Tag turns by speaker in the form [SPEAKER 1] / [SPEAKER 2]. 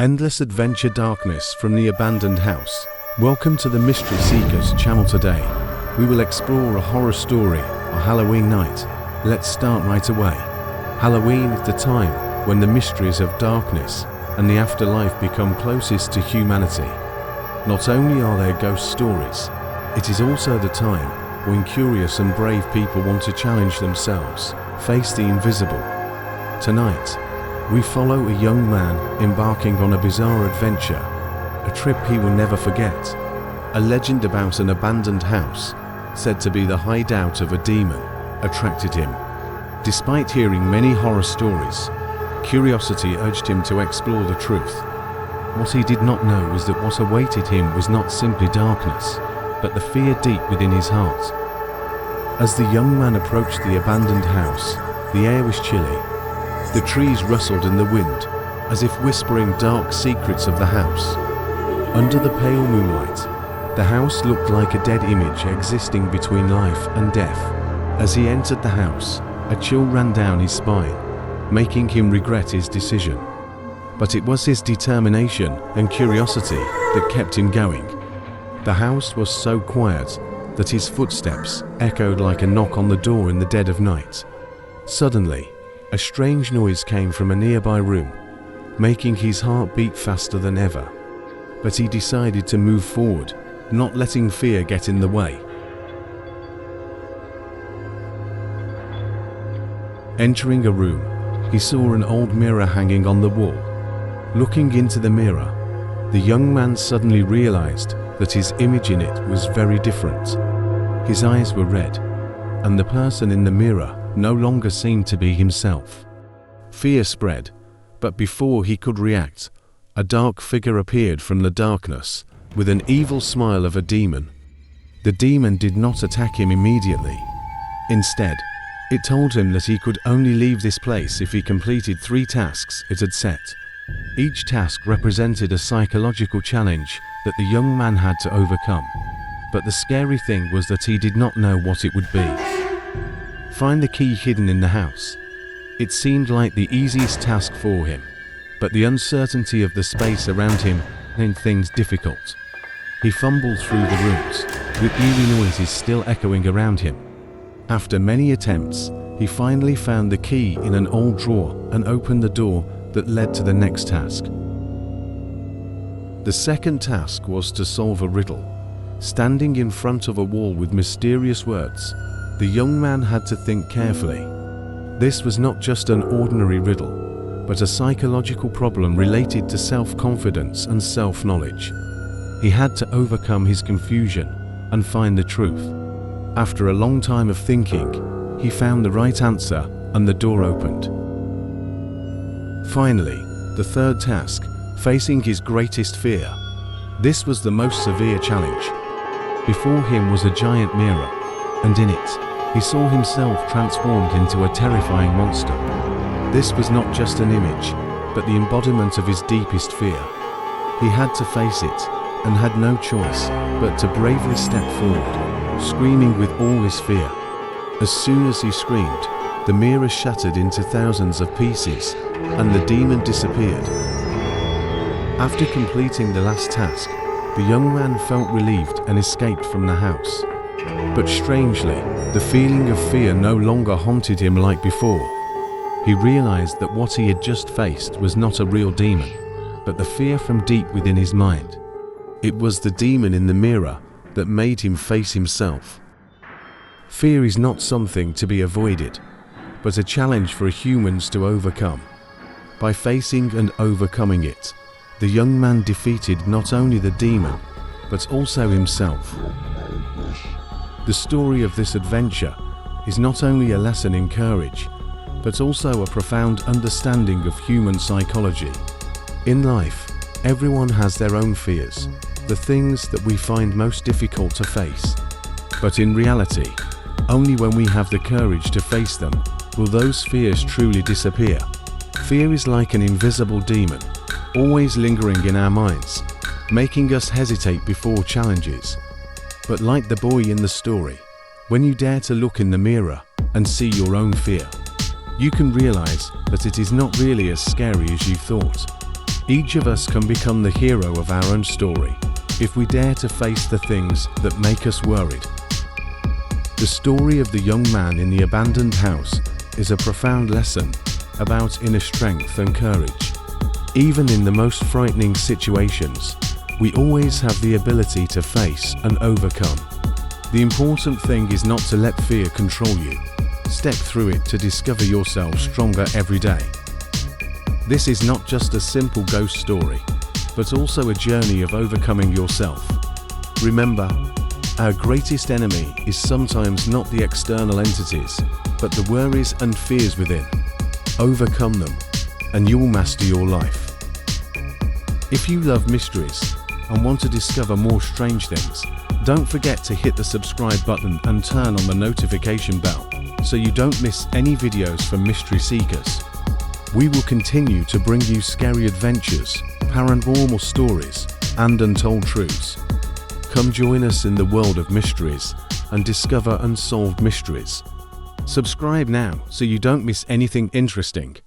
[SPEAKER 1] Endless adventure darkness from the abandoned house. Welcome to the Mystery Seekers channel. Today, we will explore a horror story on Halloween night. Let's start right away. Halloween is the time when the mysteries of darkness and the afterlife become closest to humanity. Not only are there ghost stories, it is also the time when curious and brave people want to challenge themselves, face the invisible. Tonight, we follow a young man embarking on a bizarre adventure, a trip he will never forget. A legend about an abandoned house, said to be the hideout of a demon, attracted him. Despite hearing many horror stories, curiosity urged him to explore the truth. What he did not know was that what awaited him was not simply darkness, but the fear deep within his heart. As the young man approached the abandoned house, the air was chilly. The trees rustled in the wind, as if whispering dark secrets of the house. Under the pale moonlight, the house looked like a dead image existing between life and death. As he entered the house, a chill ran down his spine, making him regret his decision. But it was his determination and curiosity that kept him going. The house was so quiet that his footsteps echoed like a knock on the door in the dead of night. Suddenly, a strange noise came from a nearby room, making his heart beat faster than ever. But he decided to move forward, not letting fear get in the way. Entering a room, he saw an old mirror hanging on the wall. Looking into the mirror, the young man suddenly realized that his image in it was very different. His eyes were red, and the person in the mirror no longer seemed to be himself. Fear spread, but before he could react, a dark figure appeared from the darkness, with an evil smile of a demon. The demon did not attack him immediately. Instead, it told him that he could only leave this place if he completed 3 tasks it had set. Each task represented a psychological challenge that the young man had to overcome. But the scary thing was that he did not know what it would be. Find the key hidden in the house. It seemed like the easiest task for him, but the uncertainty of the space around him made things difficult. He fumbled through the rooms, with eerie noises still echoing around him. After many attempts, he finally found the key in an old drawer and opened the door that led to the next task. The second task was to solve a riddle. Standing in front of a wall with mysterious words, the young man had to think carefully. This was not just an ordinary riddle, but a psychological problem related to self-confidence and self-knowledge. He had to overcome his confusion and find the truth. After a long time of thinking, he found the right answer and the door opened. Finally, the third task, facing his greatest fear. This was the most severe challenge. Before him was a giant mirror, and in it, he saw himself transformed into a terrifying monster. This was not just an image, but the embodiment of his deepest fear. He had to face it, and had no choice but to bravely step forward, screaming with all his fear. As soon as he screamed, the mirror shattered into thousands of pieces, and the demon disappeared. After completing the last task, the young man felt relieved and escaped from the house. But strangely, the feeling of fear no longer haunted him like before. He realized that what he had just faced was not a real demon, but the fear from deep within his mind. It was the demon in the mirror that made him face himself. Fear is not something to be avoided, but a challenge for humans to overcome. By facing and overcoming it, the young man defeated not only the demon, but also himself. The story of this adventure is not only a lesson in courage, but also a profound understanding of human psychology. In life, everyone has their own fears, the things that we find most difficult to face. But in reality, only when we have the courage to face them will those fears truly disappear. Fear is like an invisible demon, always lingering in our minds, making us hesitate before challenges. But like the boy in the story, when you dare to look in the mirror and see your own fear, you can realize that it is not really as scary as you thought. Each of us can become the hero of our own story if we dare to face the things that make us worried. The story of the young man in the abandoned house is a profound lesson about inner strength and courage. Even in the most frightening situations, we always have the ability to face and overcome. The important thing is not to let fear control you. Step through it to discover yourself stronger every day. This is not just a simple ghost story, but also a journey of overcoming yourself. Remember, our greatest enemy is sometimes not the external entities, but the worries and fears within. Overcome them, and you will master your life. If you love mysteries and want to discover more strange things, don't forget to hit the subscribe button and turn on the notification bell so you don't miss any videos from Mystery Seekers. We will continue to bring you scary adventures, paranormal stories, and untold truths. Come join us in the world of mysteries and discover unsolved mysteries. Subscribe now so you don't miss anything interesting.